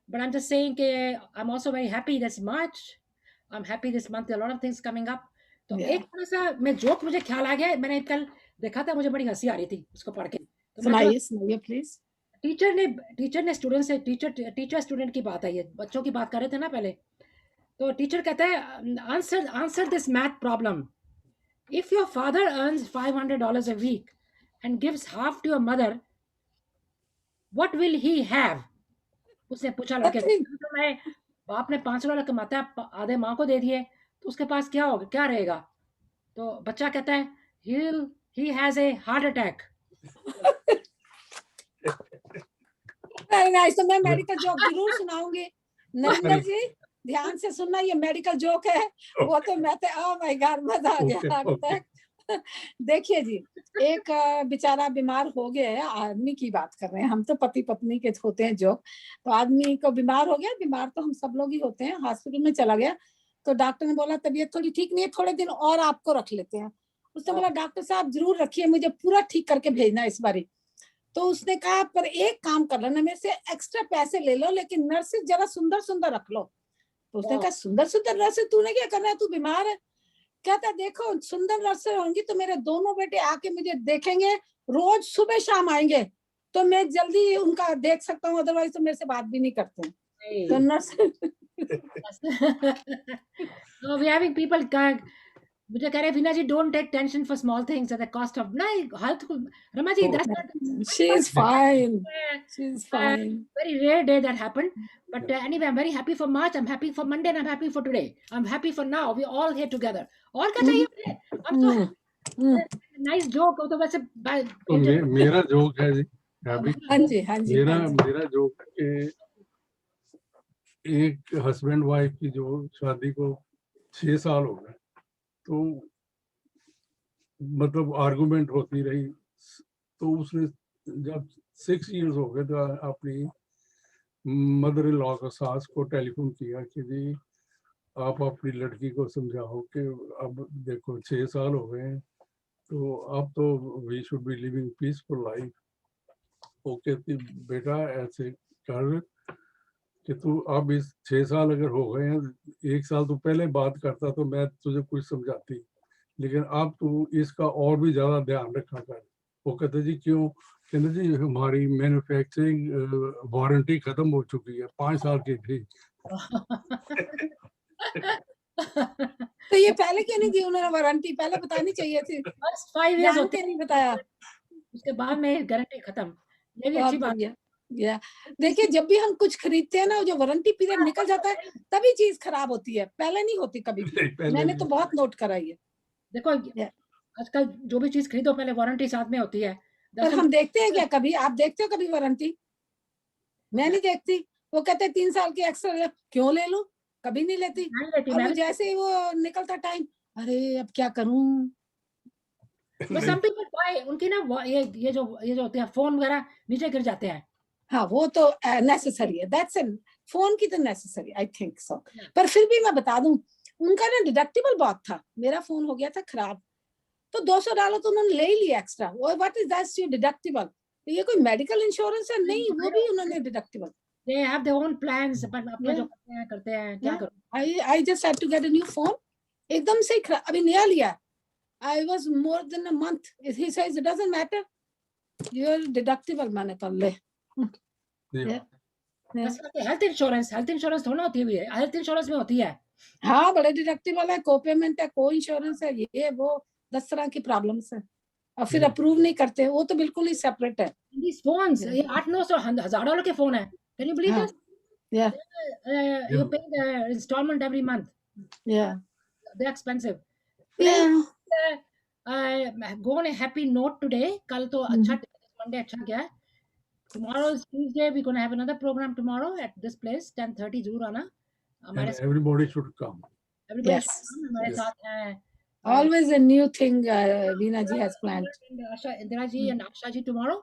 but I'm just saying I'm also very happy this March. I'm happy this month. There are a lot of things coming up. तो एक थोड़ा सा मैं joke मुझे ख्याल आ गया, मैंने कल देखा था, मुझे बड़ी हंसी आ रही थी उसको पढ़ के. सुनाइए प्लीज. टीचर ने स्टूडेंट से, टीचर स्टूडेंट की बात आई है, बच्चों की बात कर रहे थे ना पहले, तो टीचर कहता है, answer this math problem. If your father earns $500 a week and gives half to your mother, what will he have? उसने पूछा लड़के से, तो मैं बाप ने $500 कमाता है, आधे माँ को दे दिए, तो उसके पास क्या होगा, क्या रहेगा? तो बच्चा कहता है, he has a heart attack. Very nice. तो मैं मेडिकल जोक जरूर सुनाऊंगी। नरेंद्र जी ध्यान से सुनना, ये मेडिकल जोक है। वो तो मैं तो ओह माय गॉड मजा आ गया अब तक। देखिए जी, एक बेचारा बीमार हो गया है, आदमी की बात कर रहे हैं हम, तो पति पत्नी के होते हैं जोक। तो आदमी को बीमार हो गया, बीमार तो हम सब लोग ही होते हैं, हॉस्पिटल में चला गया। तो डॉक्टर ने बोला तबीयत थोड़ी ठीक नहीं है, थोड़े दिन और आपको रख लेते हैं। उसने बोला डॉक्टर साहब जरूर रखिए, मुझे पूरा ठीक करके भेजना इस बारी। तो उसने कहा पर एक काम कर लेना, मेरे से एक्स्ट्रा पैसे ले लो, लेकिन नर्सेज जरा सुंदर सुंदर रख लो। तो उसने कहा सुंदर सुंदर नर्सेज, तूने क्या करना है, तू बीमार है। कहता देखो सुंदर नर्सेज होंगी तो मेरे दोनों बेटे आके मुझे देखेंगे, रोज सुबह शाम आएंगे, तो मैं जल्दी उनका देख सकता हूँ, अदरवाइज तो मेरे से बात भी नहीं करते हैं। तो nurse No, we having people मुझे कह रहे Veena ji don't take tension for small things at the cost of नहीं health. Rama ji that's she is fine, she is fine. very rare day that happened, but anyway I'm very happy for March, I'm happy for Monday, and I'm happy for today, I'm happy for now, we all here together। और क्या चाहिए मुझे? I'm so nice joke। तो वैसे तो मेरा joke है जी, हाँ जी हाँ जी। मेरा जोक है एक हस्बैंड वाइफ की जो शादी को 6 साल हो गए, तो मतलब आर्गुमेंट होती रही। तो उसने जब 6 इयर्स हो गए तो अपनी मदर इन लॉ को, सास को टेलीफोन किया कि जी आप अपनी लड़की को समझाओ कि अब देखो 6 साल हो गए हैं, तो अब तो we should be living peaceful life. वो कहती बेटा ऐसे कर कि तू अब इस 6 साल अगर हो गए हैं, 1 साल तो पहले बात करता तो मैं तुझे कुछ समझाती, लेकिन अब तू इसका और भी ज्यादा ध्यान रखा कर। वो कहते जी क्यों? कहते जी हमारी मैन्युफैक्चरिंग वारंटी खत्म हो चुकी है, 5 साल की थी। तो ये पहले क्यों नहीं दी उन्होंने वारंटी? पहले बतानी चाहिए थी, बस 5 years जान होते के नहीं बताया। उसके बाद में गारंटी खत्म। ये भी अच्छी बात है। या देखिए जब भी हम कुछ खरीदते हैं ना, जो वारंटी पीरियड निकल जाता है तभी चीज खराब होती है, पहले नहीं होती कभी भी। मैंने तो बहुत नोट करा है। देखो आजकल जो भी चीज खरीदो पहले वारंटी साथ में होती है। पर हम देखते हैं क्या कभी? आप देखते हो कभी वारंटी? मैं नहीं देखती। वो कहते हैं 3 साल की एक्स्ट्रा क्यों ले लो, कभी नहीं लेती। और वो जैसे ही वो निकलता टाइम, अरे अब क्या करूं। some people buy, उनकी ना ये जो होते हैं फोन वगैरह नीचे गिर जाते हैं। हाँ वो तो नेसेसरी है, दैट्स एन फोन की तो नेसेसरी, आई थिंक सो। पर फिर भी मैं बता दूं, उनका ना डिडक्टिबल बहुत था। मेरा फोन हो गया था खराब, तो $200 तो उन्होंने ले ही लिया extra. What is that deductible? ये कोई मेडिकल इंश्योरेंस है? नहीं, वो भी उन्होंने deductible. They have their own plans, पर अपना जो करते हैं क्या करूं। I just had to get a new phone, एकदम से अभी नया लिया। I was more than a month. He says it doesn't matter, your deductible मैंने कर ले। हेल्थ इंश्योरेंस थोड़ा होती है, हेल्थ इंश्योरेंस में होती है। हाँ बड़े डिडक्टिबल है, को पेमेंट है, को इंश्योरेंस है, ये वो 10 तरह की प्रॉब्लम्स है, और फिर अप्रूव नहीं करते। वो तो बिल्कुल ही सेपरेट है। These phones, ये $800-900 के फोन है। Can you believe this? Yeah. You pay the installment every month. Yeah. They're expensive. Yeah. Go on a happy note today. कल तो अच्छा Monday अच्छा गया। Tomorrow is Tuesday. We're going to have another program tomorrow at this place 10:30 जरूर आना। Everybody should come. Everybody Yes. should come। हमारे साथ हैं Always a new thing Veena ji has planned. Indira ji and Asha ji tomorrow,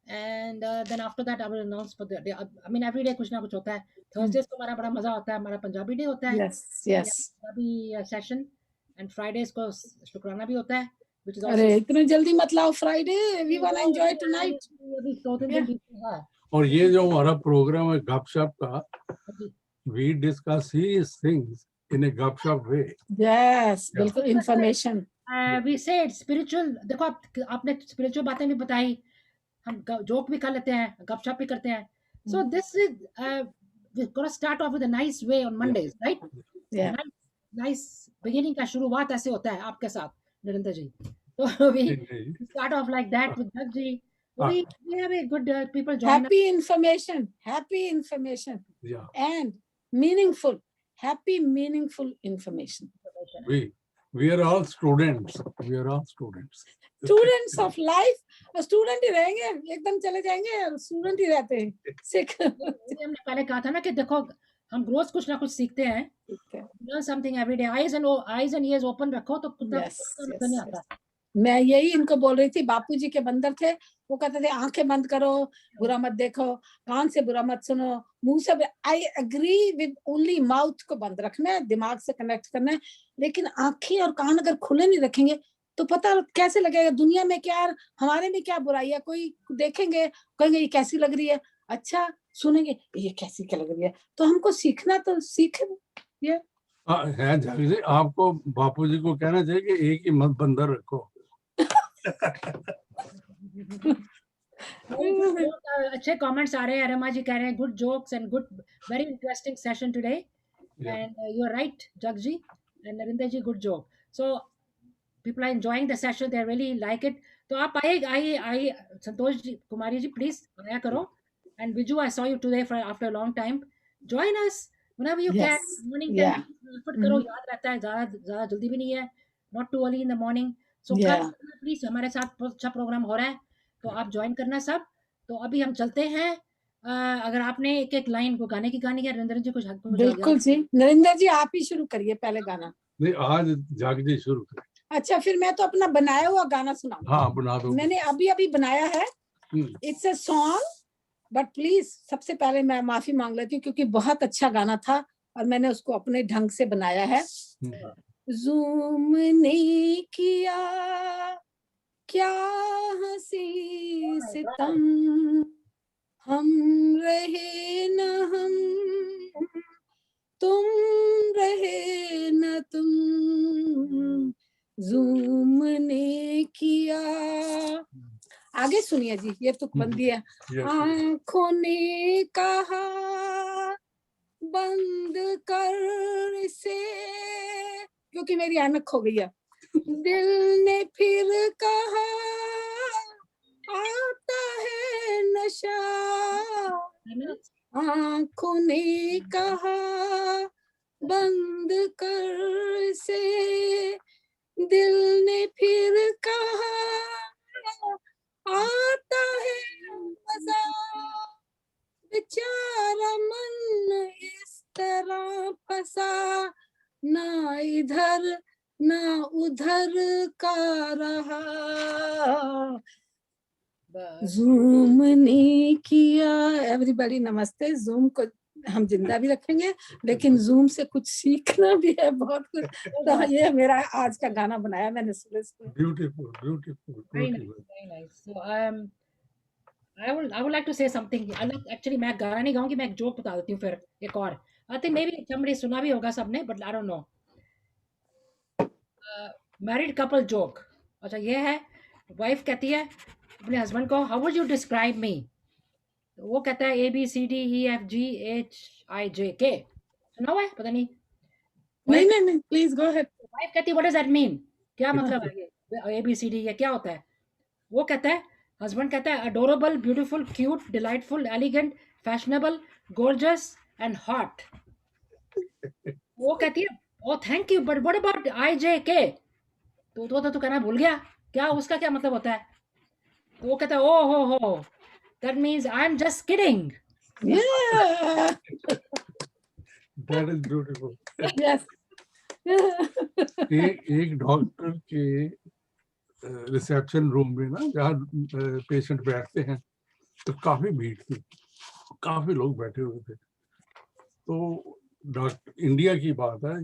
and then after that I will announce for the day. I mean every day कुछ ना कुछ होता है। Thursdays को हमारा बड़ा मजा होता है, हमारा पंजाबी डे होता है। Yes, yes. Punjabi session, and Fridays को शुक्राना भी होता है, which is also। अरे इतने जल्दी मत लाओ Friday, we want to enjoy tonight। अभी 2-3 दिन बीते हैं। और ये जो हमारा प्रोग्राम है गपशप का, we discuss serious things in a gupshup way। Yes, बिल्कुल information। We said spiritual। देखो आपने spiritual बातें भी बताई, हम जोक भी कर लेते हैं, गपशप भी करते हैं। So this is we're gonna start off with a nice way on Mondays, right? Yeah. Nice beginning का शुरुआत ऐसे होता है आपके साथ नरेंद्र जी। So we start off like that with Doug ji। We have a good people join happy information, Yeah. and meaningful, happy meaningful information। We We are all students. We are all students. Students of life, student ही रहेंगे, एकदम चले जाएंगे, student ही रहते हैं। सिख वही हमने पहले कहा था ना कि देखो हम रोज कुछ ना कुछ सीखते हैं, learn something every day, eyes and ears open रखो तो कुछ ना कुछ नजर नहीं आता। मैं यही इनको बोल रही थी, बापूजी के बंदर थे, वो कहते थे आंखें बंद करो, बुरा मत देखो, कान से बुरा मत सुनो, मुंह से। I agree with only mouth को बंद रखना है, दिमाग से कनेक्ट करना है, लेकिन आंखें और कान अगर खुले नहीं रखेंगे तो पता कैसे लगेगा दुनिया में क्या, हमारे में क्या बुराई है। कोई देखेंगे कहेंगे ये कैसी लग रही है, अच्छा सुनेंगे ये कैसी क्या लग रही है, तो हमको सीखना तो सीखे ये है झाकी जी, आपको बापूजी को कहना चाहिए कि एक ही मत बंदर रखो। अच्छे कमेंट्स आ रहे हैं। रमा जी कह रहे हैं good jokes and good very interesting session today and you are right Jag ji and Narinder ji, good joke. So people are enjoying the session, they really like it. तो आप आइए संतोष जी, कुमारी जी प्लीज आया करो। and Viju, I saw you today for after a long time. Join us whenever you can. Morning 10 effort करो, याद रहता है, ज़्यादा जल्दी भी नहीं है, not too early in the morning. So please हमारे साथ बहुत अच्छा प्रोग्राम हो रहा है, तो आप ज्वाइन करना सब। तो अभी हम चलते हैं। अगर आपने एक एक लाइन को गाने की गानी है, नरेंद्र जी कुछ बिल्कुल जी, नरेंद्र जी आप ही शुरू करिए पहले गाना। नहीं, आज जाग जी शुरू करें। अच्छा, फिर मैं तो अपना बनाया हुआ गाना सुनाऊंगा। हाँ, बना दो। मैंने अभी बनाया है, it's a song, but please सबसे पहले मैं माफी मांग लेती हूँ क्योंकि बहुत अच्छा गाना था और मैंने उसको अपने ढंग से बनाया है। ज़ूम ने किया क्या हंसी सितम, हम रहे न हम, तुम रहे न तुम, ज़ूम ने किया। आगे सुनिए जी, ये तुकबंदी है। आँखों ने कहा बंद कर इसे, क्योंकि मेरी ऐनक खो गई है। दिल ने फिर कहा आता है नशा, आँखों ने कहा बंद कर से, दिल ने फिर कहा आता है मजा, बेचारा मन इस तरह फंसा, ना इधर ना उधर का रहा, ज़ूम ने किया। एवरीबॉडी नमस्ते। ज़ूम को हम जिंदा भी रखेंगे, लेकिन ज़ूम से कुछ सीखना भी है बहुत कुछ। तो ये मेरा आज का गाना बनाया मैंने सुबह। Beautiful beautiful, very nice. So I would like to say something. Actually मैं गाना नहीं गाऊंगी, मैं एक जोक बता देती हूँ फिर एक और। I think maybe somebody सुना भी होगा सबने, but I don't know. Married couple joke. अच्छा ये है, वाइफ कहती है अपने हस्बैंड को, how would you describe me? वो कहता है ABCDEFGHIJK। सुना हुआ है? पता नहीं। नहीं प्लीज गो अहेड। वाइफ कहती है व्हाट डज दैट मीन, क्या मतलब है ये ABCD, ये क्या होता है? वो कहता है, हस्बैंड कहता है adorable, beautiful, cute, delightful, elegant, fashionable, gorgeous and hot. वो कहती है oh thank you, but what about IJK? तो कहना भूल गया, क्या उसका क्या मतलब होता है? तो वो कहता है ओ हो that means I am just kidding. That is beautiful. Yes. एक डॉक्टर के रिसेप्शन रूम में ना, जहाँ पेशेंट बैठते हैं, तो काफी भीड़ थी, काफी लोग बैठे हुए थे। तो डॉक्टर, इंडिया की बात है,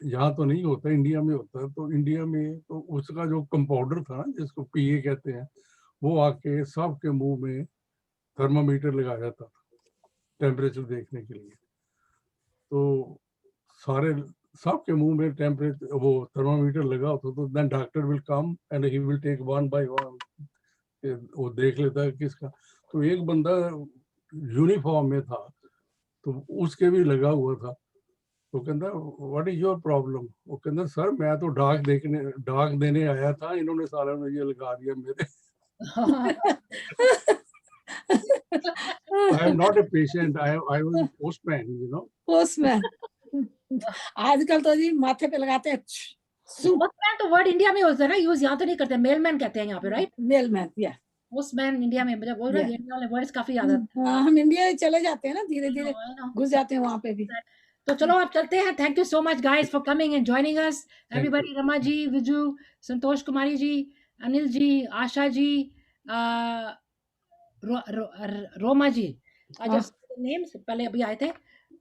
यहाँ तो नहीं होता, इंडिया में होता है। तो इंडिया में तो उसका जो कंपाउंडर था ना, जिसको PA कहते हैं, वो आके सबके मुंह में थर्मामीटर लगाया था टेम्परेचर देखने के लिए। तो सबके मुंह में टेम्परेचर, वो थर्मामीटर लगा होता, तो then doctor will come and he will take one by one, वो देख लेता है किसका। तो एक बंदा यूनिफॉर्म में था, तो उसके भी लगा हुआ था। तो कहता व्हाट इज योर प्रॉब्लम? वो कहता सर मैं तो डाक देने आया था, इन्होंने सारे में ये लगा दिया मेरे। I am not a patient, I was a postman, you know. Postman. आजकल तो जी माथे पे लगाते हैं पोस्टमैन तो वर्ड इंडिया में होता है ना, यूज यहाँ तो नहीं करते, मेलमैन कहते हैं यहाँ पे, राइट? मेलमैन, या पोस्टमैन इंडिया में, मुझे बोल रहा है इंडिया वाले वर्ड्स काफी याद आते हाँ, हम इंडिया चले जाते हैं ना, धीरे धीरे हैं। घुस जाते हैं वहां पे भी। तो चलो आप चलते हैं। Thank you so much guys for coming and joining us you. Everybody, Rama ji, Viju, Santosh Kumari ji, Anil ji, Asha ji, Roma ji, आज नेम्स पहले अभी आए थे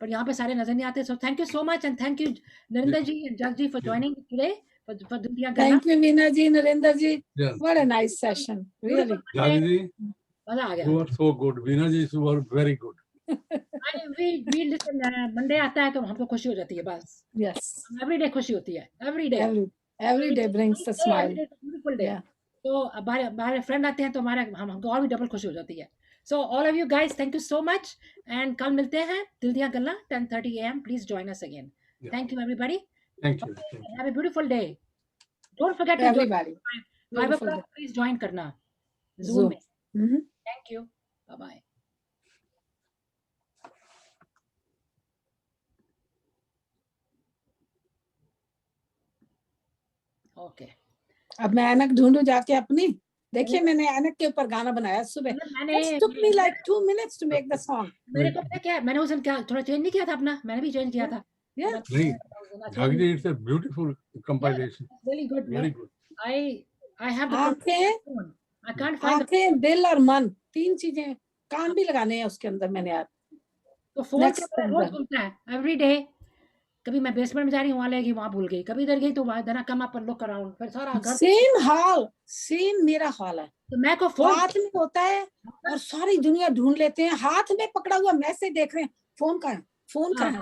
पर यहाँ पे सारे नजर नहीं आते। So thank you so much and thank you Narendra ji and Jag ji for joining today for दुनिया गल्ला। Thank you Veena ji, Narendra ji, Yes. What a nice session, really Jagdi, मजा आ गया। you are so good. Veena ji, you are very good. We listen, Monday आता है तो हमको खुशी हो जाती है बस। यस, एवरी डे खुशी होती है, every day, every day brings a smile. Beautiful day. तो हमारे फ्रेंड आते हैं तो हमको और भी डबल खुशी हो जाती है। So all of you guys, thank you so much and कल मिलते हैं Dil Diya Galla 10:30 AM। Please join us again. Thank you everybody, Thank you. Have a beautiful day. Don't forget to everybody 5 o'clock please join करना Zoom में। Thank you, bye bye. Okay, अब मैं ऐनक ढूंढूं जाके अपनी। देखिए मैंने ऐनक के ऊपर गाना बनाया सुबह। It took me like 2 minutes to make the song. मेरे को क्या, मैंने उस दिन क्या थोड़ा चेंज नहीं किया था अपना, मैंने भी चेंज किया था। Yeah. नहीं, Jagdi, it's a beautiful compilation. Really good. Very good. I have the आंखें, I can't find the आंखें, दिल और मन, 3 चीजें, कान भी लगाने हैं उसके अंदर मैंने यार। तो फोन Next के रोज सुनता है एवरी डे। कभी मैं बेसमेंट में जा रही हूँ, वहां ले गई, वहां भूल गई, कभी इधर गई तो वहां देना कम अप लुक अराउंड, फिर सारा घर सेम हाल, सेम मेरा हाल है। तो मैं को फोन हाथ में होता है और सारी दुनिया ढूंढ लेते हैं, हाथ में पकड़ा हुआ मैसेज देख रहे हैं, फोन का है, फोन का है।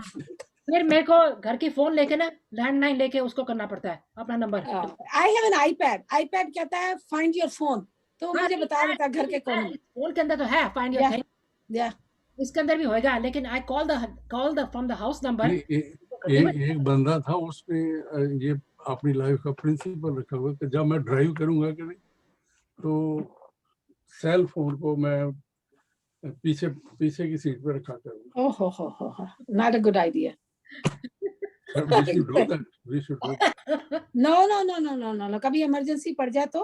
फिर मेरे को घर की फोन लेके ना, लैंडलाइन लेके उसको करना पड़ता है अपना number. I have an iPad, iPad कहता है फाइंड योर फोन, तो मुझे बता देता है घर के कोने में। फोन के अंदर तो है फाइंड योर थिंग, या इसके अंदर भी होएगा, लेकिन I call the from the house number. एक बंदा था, उसने ये अपनी लाइफ का प्रिंसिपल रखा हुआ कि जब मैं ड्राइव करूंगा कि नहीं तो सेल फोन को मैं पीछे की सीट पे रखा करूंगा। ओह हो, not a good idea. We should do that. We should do that. No, कभी इमरजेंसी पड़ जाए तो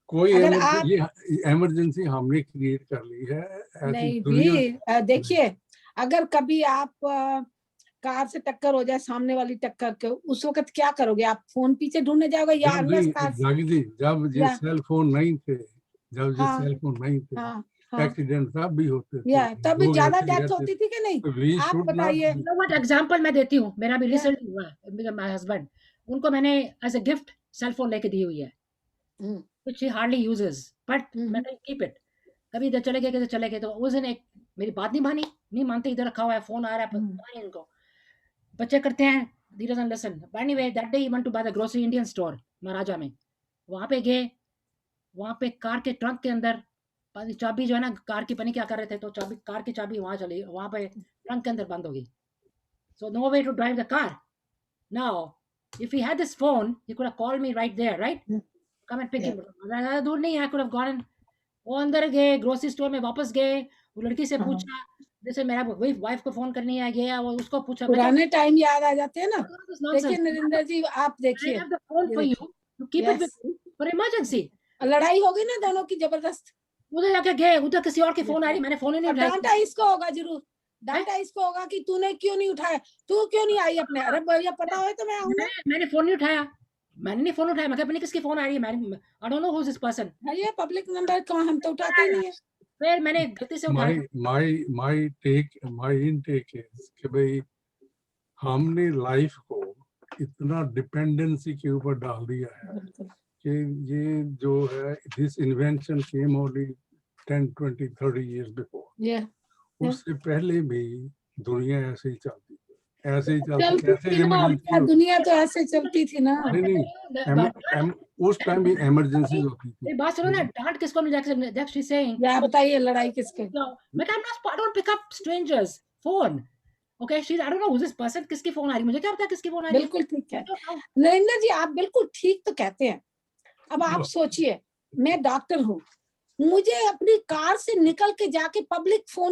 कोई अगर इमरजेंसी हमने क्रिएट कर ली है। नहीं भी देखिए, अगर कभी आप कार से टक्कर हो जाए, सामने वाली टक्कर के, उस वक्त क्या करोगे आप? फोन पीछे ढूंढने जाओगे या जब ये सेल फोन नहीं थे, एक्सीडेंट तब भी होते थे, तब ज्यादा डेथ होती थी कि नहीं? आप बताइए। व्हाट एग्जांपल मैं देती हूँ, मेरा भी रिसेंटली हुआ है। माय हस्बैंड, उनको मैंने as a gift cell phone लेके दी हुई है, which he hardly uses, but मैं keep it। कभी इधर चले गए तो उस दिन एक मेरी बात नहीं मानते, इधर रखा हुआ है, फोन आ रहा है, इनको बच्चे करते हैं, he doesn't listen। But anyway, that day he went to buy the grocery Indian store महाराजा में, वहां पे गए, वहां पे कार के ट्रंक के अंदर चाबी जो है ना, कार की पनी क्या कर रहे थे, तो कार की चाबी वहां चली, वहां पे ट्रंक के अंदर बंद हो गई। So no way to drive the car. Now, if he had this phone, he could have called me right there, right? Come and pick him. ज़्यादा दूर नहीं, I could have gone। वो अंदर गए, ग्रोसरी स्टोर में वापस गए, वो लड़की से पूछा, जैसे मेरा वाइफ को फोन करनी है, गया वो उसको पूछा। पुराने टाइम याद आ जाते हैं ना। देखिए नरेंद्र जी, आप देखिए, I have the phone for you to keep it with you for emergency। लड़ाई हो गई ना दोनों की जबरदस्त, उधर जाके गए, उधर किसी और की फोन आ रही, मैंने फोन ही नहीं उठाया। डांटा इसको होगा जरूर, डांटा इसको होगा कि तूने क्यों नहीं उठाया, तू क्यों नहीं आई अपने। अरे भैया पता हो तो मैं आऊंगा। मैंने फोन नहीं उठाया, मैं पता किसकी फोन आ रही है, I don't know who is this person। ये पब्लिक नंबर को हम तो उठाते ही नहीं है। फिर मैंने गलती से उठाया। my intake is कि भाई हमने लाइफ को इतना डिपेंडेंसी के ऊपर डाल दिया है कि ये जो है, this invention came only 10, 20, 30 years before। उससे पहले भी दुनिया ऐसे ही चलती, ऐसे दुनिया तो ऐसे चलती थी ना। नहीं, उस टाइम भी इमरजेंसी होती थी। बात सुनो ना, डांट किसको मिल जाएगा? या बताइए लड़ाई किसके? मैं I don't pick up strangers phone। Okay, I don't know who's this person, किसकी फोन आ रही, मुझे क्या पता किसकी फोन आ रही है। बिल्कुल ठीक है नरेंद्र जी, आप बिल्कुल ठीक तो कहते हैं। अब आप सोचिए, मैं डॉक्टर हूँ, मुझे अपनी कार से निकल के जाके पब्लिक फोन